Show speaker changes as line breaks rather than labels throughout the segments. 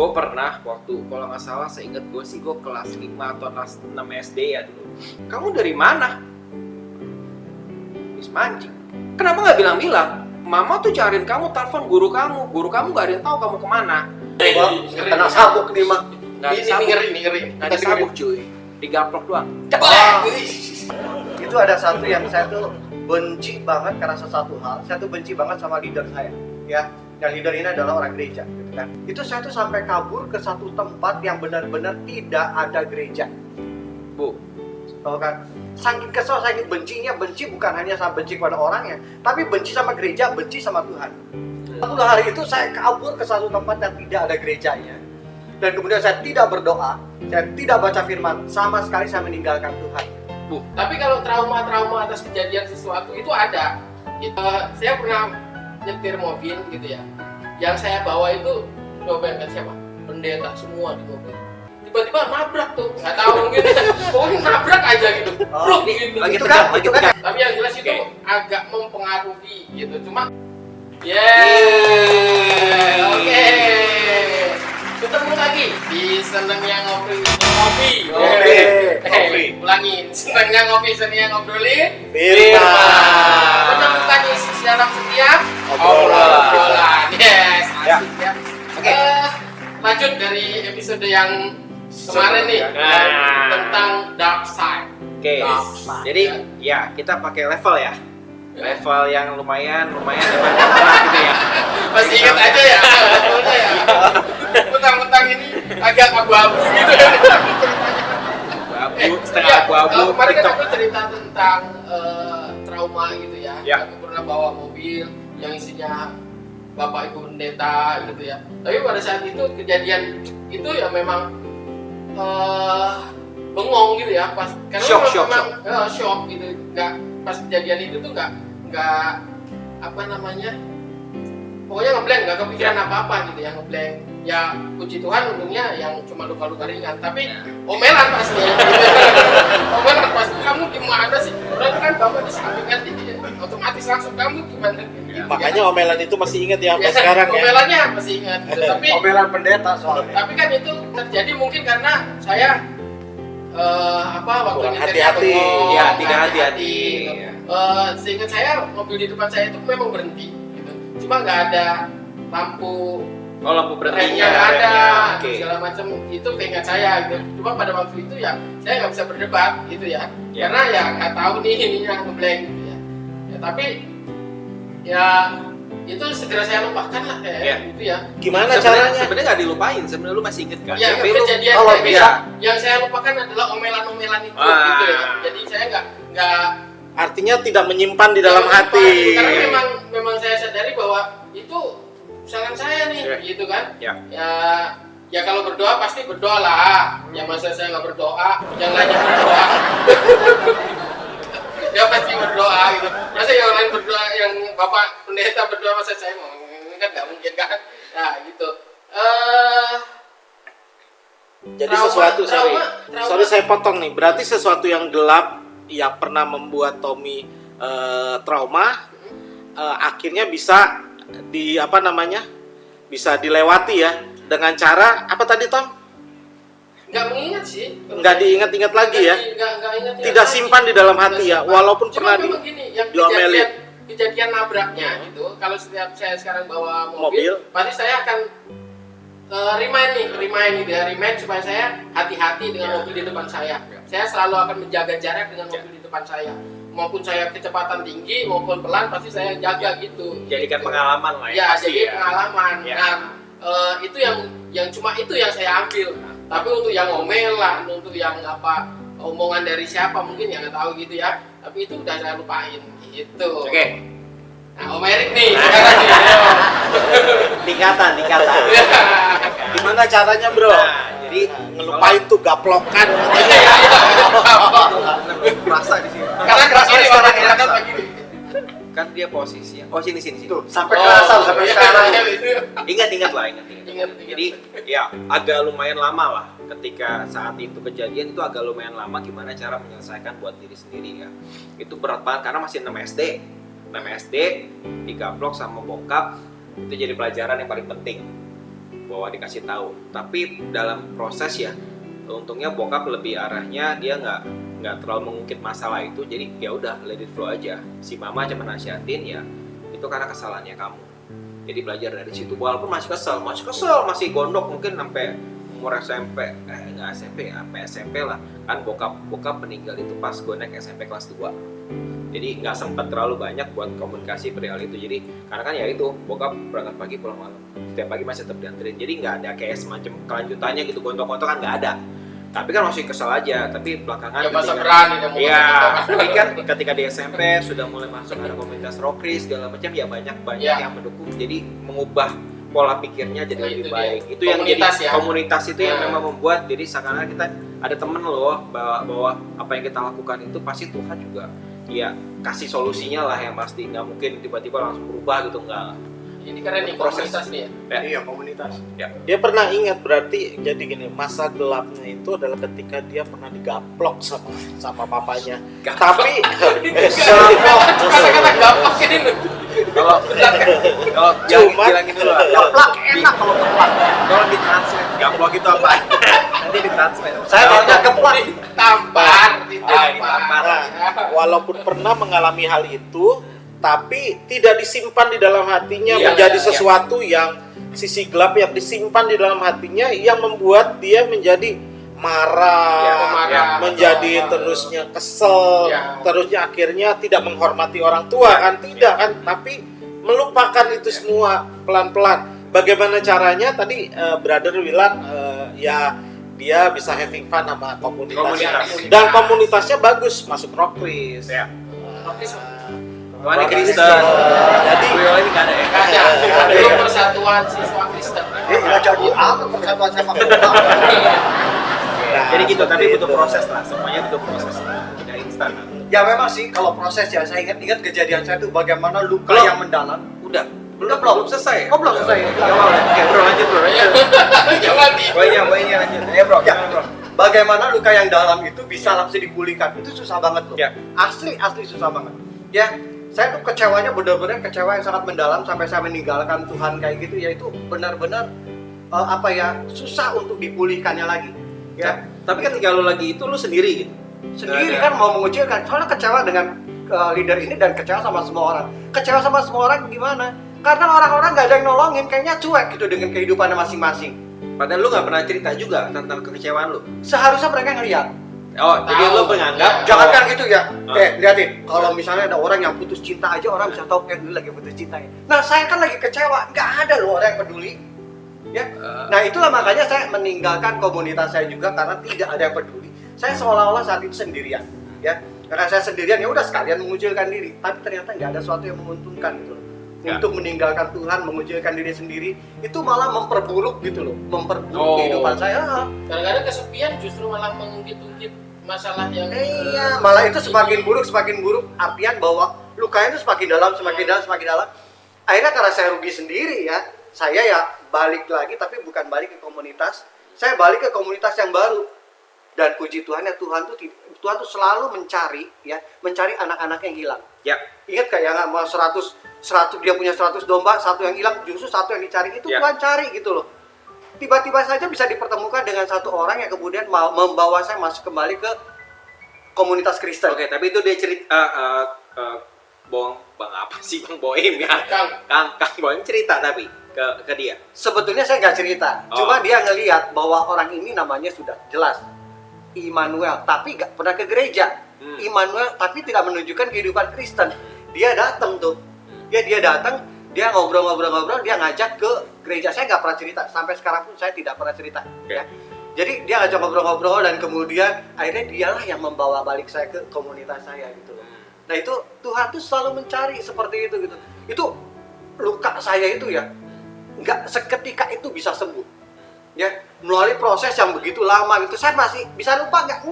Gue pernah waktu, kalau nggak salah seingat gue sih gue kelas 5 atau kelas 6 SD ya dulu. Kamu dari mana? Habis mancing. Kenapa nggak bilang-bilang? Mama tuh cariin kamu, telepon guru kamu nggak ada yang tahu kamu kemana.
Kena sabuk nih mah.
Nggak
Ini ngeri.
nggak ada sabuk cuy, digaplok doang.
Itu ada satu yang saya tuh benci banget karena sesuatu hal. Saya tuh benci banget sama leader saya, ya. Dan leader ini adalah orang gereja, gitu kan. Itu saya tuh sampai kabur ke satu tempat yang benar-benar tidak ada gereja.
Bu,
Tahu kan? Saking kesel, saking bencinya, benci bukan hanya sama benci kepada orangnya, tapi benci sama gereja, benci sama Tuhan. 10 hari itu saya kabur ke satu tempat yang tidak ada gerejanya. Dan kemudian saya tidak berdoa, saya tidak baca firman, sama sekali saya meninggalkan Tuhan.
Bu.
Tapi kalau trauma atas kejadian sesuatu itu ada. Saya pernah nyetir mobil gitu ya. Yang saya bawa itu, coba bayangkan siapa? Pendeta semua di mobil. Tiba-tiba nabrak tuh, nggak tahu mungkin, pokoknya nabrak aja gitu. Bruk gitu.
Lagi
Itu
tegang,
kan-
lagi
itu kan-
tegang.
Tapi yang jelas itu agak mempengaruhi gitu. Cuma, oke. Ketemu lagi di senengnya ngobrolin ngopi.
Ngopi.
Ulangin, senengnya ngopi, senengnya ngobrolin.
Firman.
Menemukan isi dalam setiap
Obrolan.
Yes,
Ya.
asik ya.
Oke.
Lanjut dari episode yang kemarin nih,
Nah.
tentang dark side.
Oke.
Dark side.
Jadi ya kita pakai level ya. Level yang lumayan gitu ya.
Masih ingat aja ya, levelnya ya. Mentang-mentang ini agak abu-abu gitu ya.
Abu, setengah abu-abu.
Kemarin kan
TikTok.
aku cerita tentang trauma gitu ya.
Ya.
Aku pernah bawa mobil yang isinya bapak ibu pendeta gitu ya. Tapi pada saat itu kejadian itu ya memang bengong gitu ya. Pas karena
Shock.
shock gitu. Nggak, pas kejadian itu tuh nggak apa namanya. Pokoknya ngeblank, nggak kepikiran apa-apa gitu ya, ngeblank. Ya puji Tuhan untungnya yang cuma luka-luka ringan, tapi omelan pasti ya. Omelan pasti, kamu gimana sih? Berarti kan bapak di samping kan, jadi otomatis langsung kamu gimana?
Makanya omelan itu masih ingat ya sampai
Ya,
sekarang ya.
omelannya masih ingat gitu.
Omelan pendeta soalnya.
Tapi kan itu terjadi mungkin karena saya waktu
Kurang
nyetirnya
hati-hati.
bengong,
Ya,
nggak
tidak hati-hati.
gitu. Seingat saya mobil di depan saya itu memang berhenti gitu. Cuma nggak ada lampu
Oh, lampu berhentinya
remnya nggak ada,
Oke.
segala macam itu keinget saya gitu. Cuma pada waktu itu ya saya nggak bisa berdebat gitu ya,
Ya.
karena ya nggak tahu nih ininya ngeblank gitu ya. Tapi ya itu segera saya lupakan lah kayak
Ya.
gitu ya.
Gimana
Sebenarnya
caranya?
sebenarnya nggak dilupain, sebenarnya lu masih inget kan?
Ya
Tapi lu-
kejadian
kalau
kayak
bisa.
yang saya lupakan adalah omelan-omelan itu
Ah.
gitu ya. Jadi saya nggak
Artinya tidak menyimpan di dalam
nggak lupa,
hati.
karena memang saya sadari bahwa itu kesalahan saya nih
Ya.
gitu kan.
Ya.
Ya kalau berdoa pasti berdoa lah. Ya masa saya nggak berdoa, yang lainnya berdoa. Ya pasti berdoa gitu. Masa yang lain berdoa, yang bapak pendeta berdoa, masa saya mau, ini kan nggak mungkin kan? Nah gitu.
Jadi
Trauma-
sesuatu,
trauma-
sorry saya potong nih. Berarti sesuatu yang gelap yang pernah membuat Tommy trauma, akhirnya bisa bisa dilewati ya dengan cara apa tadi Tom?
Nggak mengingat sih.
Nggak diingat-ingat lagi ya?
Nggak ingat.
Tidak simpan di dalam hati ya, walaupun
Cuma
pernah
memang gini, yang
diomelin.
kejadian nabraknya gitu. Kalau setiap saya sekarang bawa
Mobil.
mobil, pasti saya akan remind gitu ya, remind supaya saya hati-hati dengan mobil di depan saya. Saya selalu akan menjaga jarak dengan mobil di depan saya. Maupun saya kecepatan tinggi maupun pelan, pasti saya jaga gitu.
Jadikan
Gitu.
pengalaman lah
Ya,
pasti
jadi pengalaman.
Ya.
Nah, itu yang cuma itu yang saya ambil. Tapi untuk yang omelan, untuk yang omongan dari siapa mungkin ya nggak tahu gitu ya. Tapi itu udah saya lupain gitu.
Oke.
Nah, Om Erik nih, sekarang nih. Ayo.
Dikata.
Ya.
Gimana caranya bro?
Nah, jadi
Ngelupain tuh gaplokan.
Merasa di sini.
Karena begini, orang Iraka begini.
kan dia posisinya. Oh sini.
Tuh, sampai kerasa sampai sekarang.
Ingat lah.
Ingat.
Jadi ya agak lumayan lama lah ketika saat itu kejadian, itu agak lumayan lama gimana cara menyelesaikan buat diri sendiri ya. Itu berat banget karena masih 6 SD digaplok sama bokap, itu jadi pelajaran yang paling penting bahwa dikasih tahu. Tapi dalam proses ya, untungnya bokap lebih arahnya dia nggak terlalu mengungkit masalah itu, jadi ya udah let it flow aja. Si mama cuma nasihatin ya itu karena kesalahannya kamu, jadi belajar dari situ. Walaupun masih kesel, masih gondok mungkin sampai umur SMP, nggak SMP ya, sampai SMP lah kan. Bokap meninggal itu pas gue naik SMP kelas 2, jadi nggak sempat terlalu banyak buat komunikasi perihal itu. Jadi karena kan ya itu bokap berangkat pagi pulang malam, setiap pagi masih tetap dianterin, jadi nggak ada kayak semacam kelanjutannya gitu, gontok-gontok kan nggak ada. Tapi kan masih kesel aja, tapi belakangan
Ya masa berani dan
iya, tapi kan ketika di SMP sudah mulai masuk ada komunitas rockris segala macam, ya banyak
Ya.
yang mendukung, jadi mengubah pola pikirnya jadi
Nah,
lebih
itu
baik.
dia.
Itu yang jadi
Komunitas ya.
komunitas itu yang
Nah.
memang membuat jadi seakan-akan kita ada temen loh, bahwa apa yang kita lakukan itu pasti Tuhan juga ya kasih solusinya lah, yang pasti nggak mungkin tiba-tiba langsung berubah gitu, enggak.
Ini keren nih
Proses.
komunitas nih ya.
Iya, komunitas.
Dia pernah ingat, berarti jadi gini, masa gelapnya itu adalah ketika dia pernah digaplok sama papanya. Tapi
Kata-kata gampang ini loh.
Kalau
Cuman-
bilangin dulu lah.
Keplak enak kalau keplak.
Kalau di translate gaplok itu apa? Nanti di translate.
Saya taunya keplak.
Tampar,
ditampar.
ditampar.
Nah, walaupun pernah mengalami hal itu, tapi tidak disimpan di dalam hatinya,
Iya,
menjadi
iya,
sesuatu yang sisi gelap yang disimpan di dalam hatinya, yang membuat dia menjadi marah,
Ya, pemarah.
menjadi
Atau-
terusnya kesel,
Ya.
terusnya akhirnya tidak menghormati orang tua kan, tidak kan, tapi melupakan itu semua pelan-pelan. Bagaimana caranya? Tadi brother bilang ya dia bisa having fun sama komunitasnya,
Komunitas.
dan komunitasnya bagus, masuk rockris.
Ya.
Oke, so.
Wah, ini Kristen.
Jadi
Beliau ini nggak ada ya?
Ada. Dulu persatuan siswa Kristen.
Nggak jadi apa persatuan sama keplak.
nah,
Jadi gitu, tapi
seperti
butuh
itu.
proses lah. Semuanya butuh proses. Tidak instan.
Ya memang sih kalau proses ya, saya ingat kejadian saya itu bagaimana luka
Belum.
yang mendalam.
Udah.
Belum.
Belum selesai.
Oh, belum selesai.
Ya, oke, bro, lanjut bro.
Jangan di.
Boynya lanjut. Ya bro,
Ya.
gimana, bro?
Bagaimana luka yang dalam itu bisa langsung dipulihkan, itu susah banget loh.
Ya.
Asli susah banget. Ya, saya tuh kecewanya benar-benar kecewa yang sangat mendalam sampai saya meninggalkan Tuhan kayak gitu. Ya itu benar-benar susah untuk dipulihkannya lagi. Ya,
Tapi ketika lu lagi itu lu sendiri gitu.
sendiri
Nggak ada.
kan mau mengucilkan. Soalnya kecewa dengan leader ini dan kecewa sama semua orang. Kecewa sama semua orang gimana? Karena orang-orang nggak ada yang nolongin, kayaknya cuek gitu dengan kehidupannya masing-masing.
Padahal lu nggak pernah cerita juga tentang kekecewaan lu.
Seharusnya mereka ngeliat.
Oh, jadi
Tahu.
lu menganggap
Jangan
bahwa-
kan gitu ya.
Ah.
Liatin. Kalau misalnya ada orang yang putus cinta aja, orang bisa tahu ini lagi putus cinta ya. Nah, saya kan lagi kecewa, nggak ada loh orang yang peduli. Ya. Nah, itulah makanya saya meninggalkan komunitas saya juga karena tidak ada yang peduli. Saya seolah-olah saat itu sendirian, ya. Karena saya sendirian ya udah sekalian mengucilkan diri, tapi ternyata nggak ada sesuatu yang menguntungkan gitu loh.
Ya.
Untuk meninggalkan Tuhan, mengucilkan diri sendiri, itu malah memperburuk gitu loh, memperburuk
Oh.
kehidupan saya.
Kadang-kadang kesepian justru malah mengungkit-ungkit masalah yang
Iya, malah itu semakin buruk. Artian bahwa lukanya itu semakin dalam. Akhirnya karena saya rugi sendiri ya, saya ya balik lagi, tapi bukan balik ke komunitas. Saya balik ke komunitas yang baru. Dan puji Tuhan ya, Tuhan tuh selalu mencari anak-anak yang hilang.
Ya.
Ingat gak ya, nggak mau 100 dia punya 100 domba, satu yang hilang, justru satu yang dicari itu
Ya.
Tuhan cari gitu loh. Tiba-tiba saja bisa dipertemukan dengan satu orang yang kemudian mau membawa saya masuk kembali ke komunitas Kristen.
Oke, tapi itu dia cerita Bang apa sih Bang Boim ya?
Kang.
Kang Boim cerita tapi ke dia.
Sebetulnya saya nggak cerita,
Oh.
cuma dia ngelihat bahwa orang ini namanya sudah jelas Immanuel, tapi nggak pernah ke gereja. Immanuel, tapi tidak menunjukkan kehidupan Kristen. Dia datang tuh, dia datang, dia ngobrol, dia ngajak ke gereja. Saya nggak pernah cerita, sampai sekarang pun saya tidak pernah cerita.
Oke.
Ya. Jadi dia ngajak ngobrol dan kemudian akhirnya dialah yang membawa balik saya ke komunitas saya gitu loh. Nah itu Tuhan tuh selalu mencari seperti itu gitu. Itu luka saya itu ya nggak seketika itu bisa sembuh. Ya, melalui proses yang begitu lama gitu. Saya masih bisa lupa nggak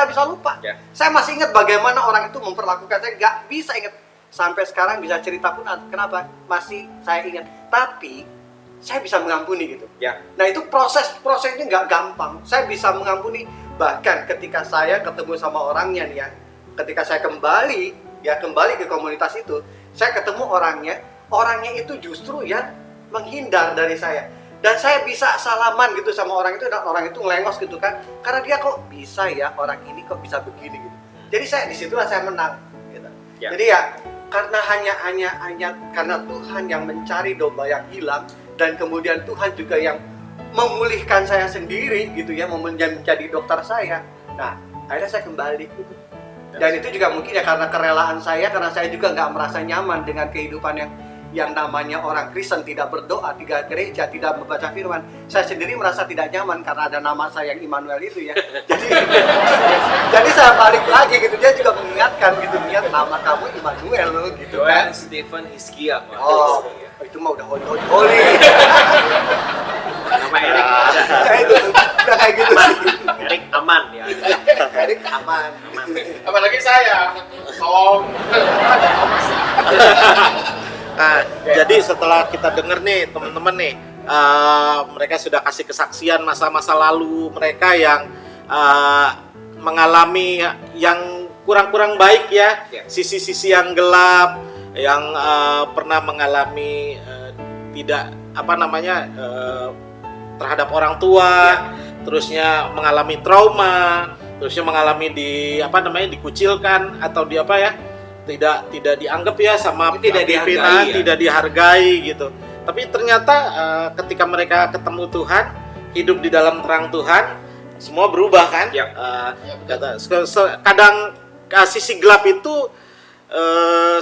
bisa lupa.
Ya.
Saya masih ingat bagaimana orang itu memperlakukan saya, nggak bisa ingat sampai sekarang bisa cerita pun kenapa masih saya ingat. Tapi saya bisa mengampuni gitu.
Ya.
Nah itu prosesnya nggak gampang. Saya bisa mengampuni bahkan ketika saya ketemu sama orangnya nih ya. Ketika saya kembali ke komunitas itu, saya ketemu orangnya itu justru yang menghindar dari saya. Dan saya bisa salaman gitu sama orang itu, dan orang itu ngelengos gitu kan, karena dia kok bisa ya, orang ini kok bisa begini gitu. Jadi disitulah saya menang gitu.
Ya.
Jadi ya karena hanya karena Tuhan yang mencari domba yang hilang, dan kemudian Tuhan juga yang memulihkan saya sendiri gitu ya, menjadi dokter saya. Nah akhirnya saya kembali gitu. Dan itu juga mungkin ya karena kerelaan saya, karena saya juga nggak merasa nyaman dengan kehidupan yang namanya orang Kristen, tidak berdoa, tidak gereja, tidak membaca firman. Saya sendiri merasa tidak nyaman karena ada nama saya yang Immanuel itu ya. Jadi saya balik lagi gitu, dia juga mengingatkan gitu, lihat nama kamu Immanuel loh gitu kan.
Joel Stephen Hizkia.
Oh, itu mah udah holy.
Nama Erik ada.
Saya itu udah kayak gitu sih.
Erik aman ya.
Erik aman.
Apalagi saya, Om. Ada Thomas ya.
Nah, jadi setelah kita dengar nih teman-teman nih, mereka sudah kasih kesaksian masa-masa lalu mereka yang mengalami yang kurang-kurang baik ya, sisi-sisi yang gelap, yang pernah mengalami tidak terhadap orang tua, terusnya mengalami trauma, terusnya mengalami dikucilkan atau tidak dianggap ya sama
Tidak
pimpinan,
dihargai, ya.
tidak dihargai gitu. Tapi ternyata ketika mereka ketemu Tuhan, hidup di dalam terang Tuhan, semua berubah kan?
Ya.
Kadang sisi gelap itu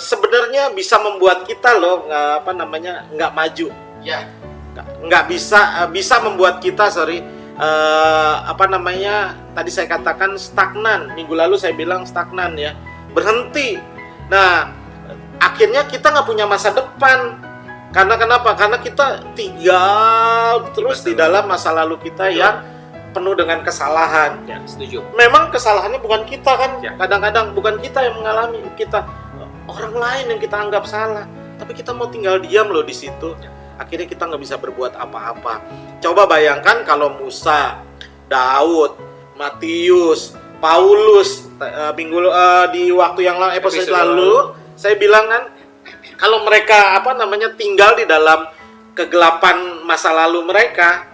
sebenarnya bisa membuat kita loh nggak maju.
Ya.
Nggak bisa membuat kita tadi saya katakan stagnan. Minggu lalu saya bilang stagnan ya, berhenti. Nah, akhirnya kita nggak punya masa depan. Karena kenapa? Karena kita tinggal terus di dalam masa lalu kita yang penuh dengan kesalahan.
Ya, setuju.
Memang kesalahannya bukan kita kan?
Ya.
Kadang-kadang bukan kita yang mengalami, orang lain yang kita anggap salah. Tapi kita mau tinggal diam loh di situ.
Ya.
Akhirnya kita nggak bisa berbuat apa-apa. Coba bayangkan kalau Musa, Daud, Matius, Paulus di waktu yang lalu, episode lalu saya bilang kan, kalau mereka tinggal di dalam kegelapan masa lalu mereka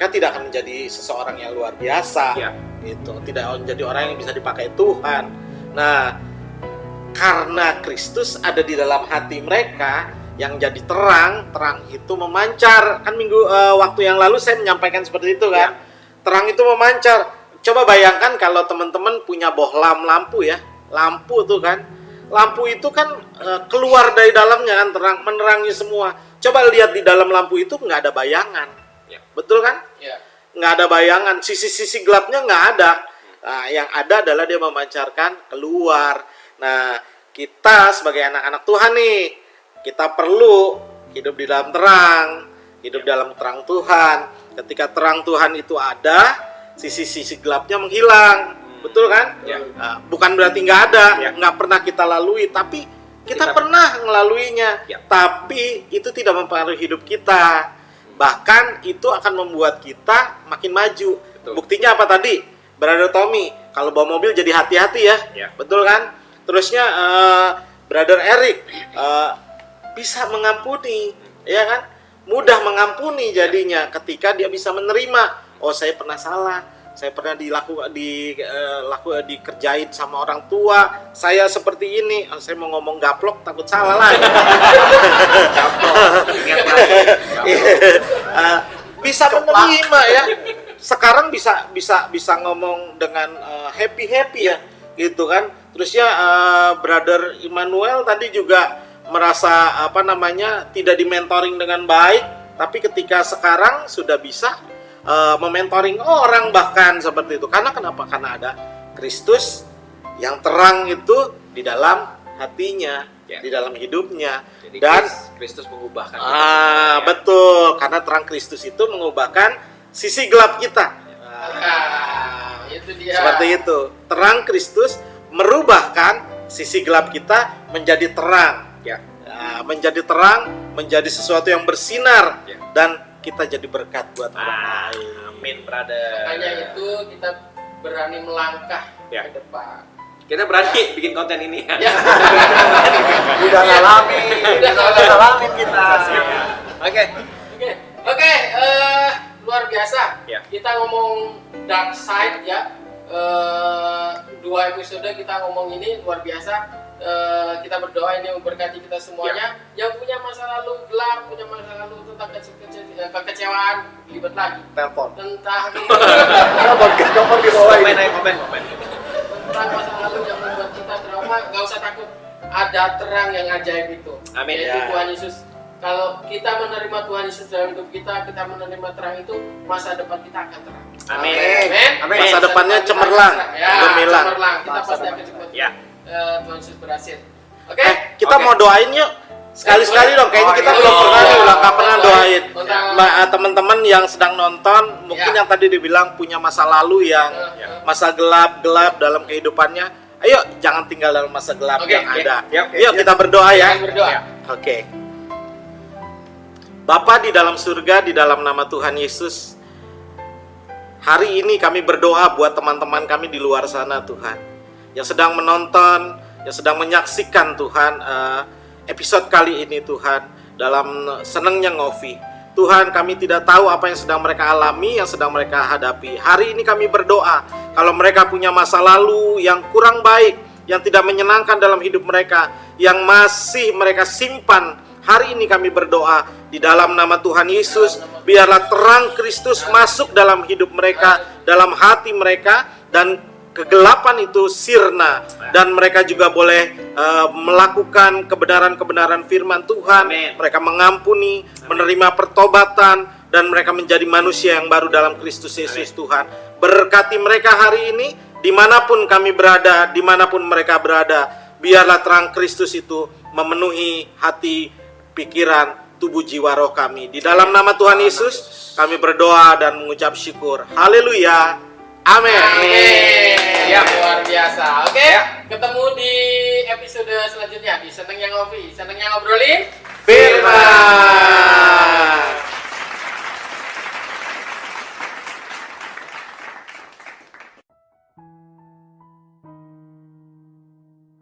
tidak akan menjadi seseorang yang luar biasa.
Ya.
Gitu, tidak menjadi orang yang bisa dipakai Tuhan. Nah, karena Kristus ada di dalam hati mereka, yang jadi terang itu memancar. Kan waktu yang lalu saya menyampaikan seperti itu kan.
Ya.
Terang itu memancar. Coba bayangkan kalau teman-teman punya bohlam lampu ya. Lampu tuh kan. Lampu itu kan keluar dari dalamnya kan, terang, menerangi semua. Coba lihat di dalam lampu itu nggak ada bayangan.
Ya.
Betul kan?
Ya.
Nggak ada bayangan. Sisi-sisi gelapnya nggak ada. Nah, yang ada adalah dia memancarkan keluar. Nah, kita sebagai anak-anak Tuhan nih, kita perlu hidup di dalam terang, hidup dalam terang Tuhan. Ketika terang Tuhan itu ada, sisi-sisi gelapnya menghilang. Betul kan?
Ya.
Bukan berarti nggak ada,
Ya.
nggak pernah kita lalui, tapi kita pernah ngelaluinya.
Ya.
Tapi itu tidak mempengaruhi hidup kita. Bahkan itu akan membuat kita makin maju.
Betul.
Buktinya apa tadi? Brother Tommy, kalau bawa mobil jadi hati-hati ya.
Ya.
Betul kan? Terusnya Brother Eric bisa mengampuni, ya kan? Mudah mengampuni jadinya ketika dia bisa menerima. Oh, saya pernah salah, saya pernah dikerjain sama orang tua, saya seperti ini. Oh, saya mau ngomong gaplok takut salah lagi.
Ingat lagi.
Bisa menerima ya. Sekarang bisa ngomong dengan happy ya, gitu kan. Terusnya Brother Immanuel tadi juga merasa tidak dimentoring dengan baik, tapi ketika sekarang sudah bisa mementoring orang bahkan seperti itu. Karena kenapa? Karena ada Kristus yang terang itu di dalam hatinya,
Ya.
di dalam hidupnya.
Jadi
Dan
Kristus mengubahkan.
betul, karena terang Kristus itu mengubahkan sisi gelap kita.
Itu dia.
Seperti itu. Terang Kristus merubahkan sisi gelap kita menjadi terang.
Ya.
Menjadi terang, menjadi sesuatu yang bersinar,
Ya.
dan kita jadi berkat buat orang lain.
Amin, brother.
Makanya itu kita berani melangkah
Ya.
ke depan.
Kita berani bikin konten ini ya.
Ya.
Udah ngalamin kita.
Oke.
Oke, biasa.
Ya.
Kita ngomong dark side ya. 2 episode kita ngomong ini luar biasa. Kita berdoa ini memberkati kita semuanya. Yang punya masa lalu gelap, punya masa lalu tentang kekecewaan, libat lagi.
Telepon.
Tentang
Nomor di bawah
Komen
ini.
aja, komen.
tentang masa lalu yang membuat kita trauma, nggak usah takut. Ada terang yang ajaib itu.
Amin.
Yaitu
Ya.
Tuhan Yesus. Kalau kita menerima Tuhan Yesus dalam hidup kita menerima terang itu, masa depan kita akan terang.
Amin.
Amin.
Amin.
Masa depannya
kita
cemerlang,
akan terang. Ya,
gemilang.
cemerlang. Kita
Masa
pasti
depan.
akan cepat.
Ya.
Tuhan Yesus berhasil. Oke?
Kita
Oke.
mau doain yuk. Sekali-sekali dong, kayaknya kita
Oh,
belum
iya.
pernah nih, udah nggak pernah doain.
Tentang-
Teman-teman yang sedang nonton, mungkin
Ya.
yang tadi dibilang punya masa lalu yang masa gelap dalam kehidupannya. Ayo, jangan tinggal dalam masa gelap
Oke,
yang
oke.
ada.
Yuk,
Yuk kita berdoa ya.
Kita berdoa.
Oke. Bapa di dalam surga, di dalam nama Tuhan Yesus, hari ini kami berdoa buat teman-teman kami di luar sana Tuhan, yang sedang menonton, yang sedang menyaksikan Tuhan episode kali ini Tuhan, dalam senengnya ngopi. Tuhan, kami tidak tahu apa yang sedang mereka alami, yang sedang mereka hadapi. Hari ini kami berdoa, kalau mereka punya masa lalu yang kurang baik, yang tidak menyenangkan dalam hidup mereka, yang masih mereka simpan, hari ini kami berdoa di dalam nama Tuhan Yesus, biarlah terang Kristus masuk dalam hidup mereka, dalam hati mereka, dan kegelapan itu sirna, dan mereka juga boleh melakukan kebenaran-kebenaran firman Tuhan.
Amin.
Mereka mengampuni, menerima pertobatan, dan mereka menjadi manusia yang baru dalam Kristus Yesus.
Amin.
Tuhan, berkati mereka hari ini, dimanapun kami berada, dimanapun mereka berada, biarlah terang Kristus itu memenuhi hati, pikiran, tubuh, jiwa, roh kami. Di dalam nama Tuhan Yesus kami berdoa dan mengucap syukur. Haleluya. Amin.
Amin.
Ya.
Luar biasa. Oke,
Ya.
ketemu di episode selanjutnya di Seneng yang Ngopi, Seneng yang Ngobrolin.
Firman.